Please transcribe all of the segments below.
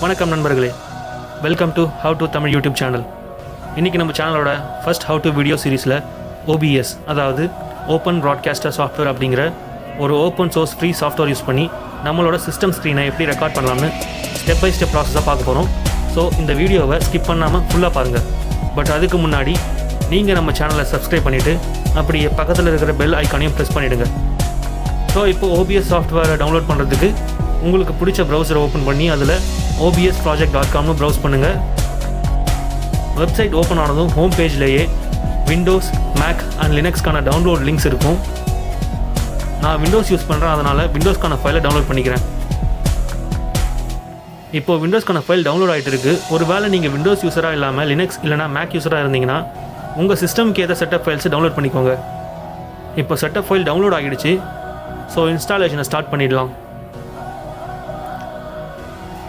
வணக்கம் நண்பர்களே, welcome to how to Tamil YouTube channel. இன்றைக்கி நம்ம சேனலோட ஃபர்ஸ்ட் ஹவ் டு வீடியோ சீரீஸில் OBS, அதாவது ஓப்பன் ப்ராட்காஸ்டர் சாஃப்ட்வேர் அப்படிங்கிற ஒரு open source free software use பண்ணி நம்மளோட சிஸ்டம் ஸ்க்ரீனை எப்படி ரெக்கார்ட் பண்ணலாம்னு ஸ்டெப் பை ஸ்டெப் ப்ராசஸாக பார்க்க போகிறோம். ஸோ இந்த வீடியோவை ஸ்கிப் பண்ணாமல் ஃபுல்லாக பாருங்கள். பட் அதுக்கு முன்னாடி நீங்கள் நம்ம சேனலை சப்ஸ்கிரைப் பண்ணிவிட்டு அப்படியே பக்கத்தில் இருக்கிற பெல் ஐக்கானையும் ப்ரெஸ் பண்ணிவிடுங்க. ஸோ இப்போ OBS சாஃப்ட்வேரை டவுன்லோட் பண்ணுறதுக்கு உங்களுக்கு பிடிச்ச ப்ரௌசரை ஓப்பன் பண்ணி அதில் obsproject.comனு ப்ரௌஸ் பண்ணுங்கள். வெப்சைட் ஓப்பன் ஆனதும் ஹோம் பேஜ்லேயே விண்டோஸ், மேக் அண்ட் லினக்ஸ்க்கான டவுன்லோட் லிங்க்ஸ் இருக்கும். நான் விண்டோஸ் யூஸ் பண்ணுறேன், அதனால் விண்டோஸ்க்கான ஃபைலை டவுன்லோட் பண்ணிக்கிறேன். இப்போது விண்டோஸ்க்கான ஃபைல் டவுன்லோட் ஆகிட்டு இருக்குது. ஒரு வேளை நீங்கள் விண்டோஸ் யூஸராக இல்லாமல் லினக்ஸ் இல்லைனா மேக் யூஸராக இருந்தீங்கன்னா உங்கள் சிஸ்டம்க்கு ஏற்ற செட்டப் ஃபைல்ஸை டவுன்லோட் பண்ணிக்கோங்க. இப்போ செட்டப் ஃபைல் டவுன்லோட் ஆகிடுச்சு. ஸோ இன்ஸ்டாலேஷனை ஸ்டார்ட் பண்ணிடலாம்.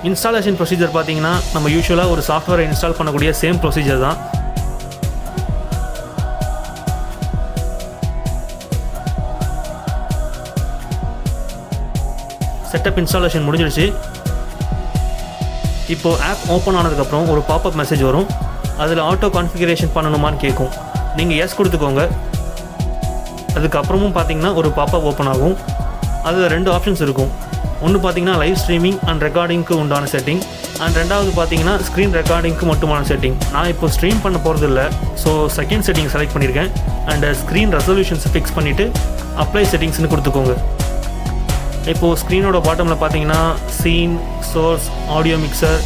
இன்ஸ்டாலேஷன் ப்ரொசீஜர் பார்த்தீங்கன்னா நம்ம யூஸ்வலாக ஒரு சாஃப்ட்வேரை இன்ஸ்டால் பண்ணக்கூடிய சேம் ப்ரொசீஜர் தான். செட்டப் இன்ஸ்டாலேஷன் முடிஞ்சிடுச்சு. இப்போது ஆப் ஓப்பன் ஆனதுக்கப்புறம் ஒரு பாப்அப் மெசேஜ் வரும். அதில் ஆட்டோ கான்ஃபிகரேஷன் பண்ணணுமான்னு கேட்கும். நீங்கள் எஸ் கொடுத்துக்கோங்க. அதுக்கப்புறமும் பார்த்தீங்கன்னா ஒரு பாப்அப் ஓப்பன் ஆகும். அதில் 2 ஆப்ஷன்ஸ் இருக்கும். ஒன்று பார்த்தீங்கன்னா லைவ் ஸ்ட்ரீமிங் அண்ட் ரெக்கார்டிங்க்கு உண்டான செட்டிங், அண்ட் ரெண்டாவது பார்த்தீங்கன்னா ஸ்க்ரீன் ரெக்கார்டிங்க்கு மட்டுமான செட்டிங். நான் இப்போ ஸ்ட்ரீம் பண்ண போகிறது இல்லை, ஸோ செகண்ட் செட்டிங் செலக்ட் பண்ணியிருக்கேன். அண்ட் ஸ்க்ரீன் ரெசல்யூஷன்ஸ் ஃபிக்ஸ் பண்ணிவிட்டு அப்ளை செட்டிங்ஸ்னு கொடுத்துக்கோங்க. இப்போது ஸ்க்ரீனோட பாட்டமில் பார்த்தீங்கன்னா scene, source, audio mixer,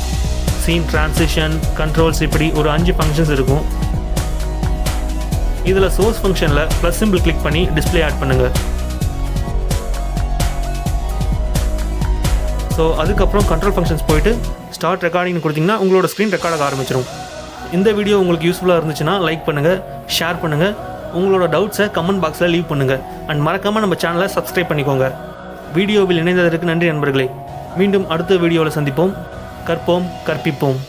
scene transition, controls, இப்படி ஒரு 5 ஃபங்க்ஷன்ஸ் இருக்கும். இதில் சோர்ஸ் ஃபங்க்ஷனில் ப்ளஸ் சிம்பிள் கிளிக் பண்ணி டிஸ்பிளே ஆட் பண்ணுங்கள். ஸோ அதுக்கப்புறம் கண்ட்ரோல் ஃபங்க்ஷன்ஸ் போய்ட்டு ஸ்டார்ட் ரெக்கார்டிங்னு கொடுத்தீங்கன்னா உங்களோட ஸ்க்ரீன் ரெக்கார்ட் ஆக ஆரம்பிச்சிடும். இந்த வீடியோ உங்களுக்கு யூஸ்ஃபுல்லாக இருந்துச்சுன்னா லைக் பண்ணுங்கள், ஷேர் பண்ணுங்கள், உங்களோட டவுட்ஸை கமெண்ட் பாக்ஸில் லீவ் பண்ணுங்கள். அண்ட் மறக்காமல் நம்ம சேனலை சப்ஸ்கிரைப் பண்ணிக்கோங்க. வீடியோவில் இணைந்ததற்கு நன்றி நண்பர்களே. மீண்டும் அடுத்த வீடியோவில் சந்திப்போம். கற்போம், கற்பிப்போம்.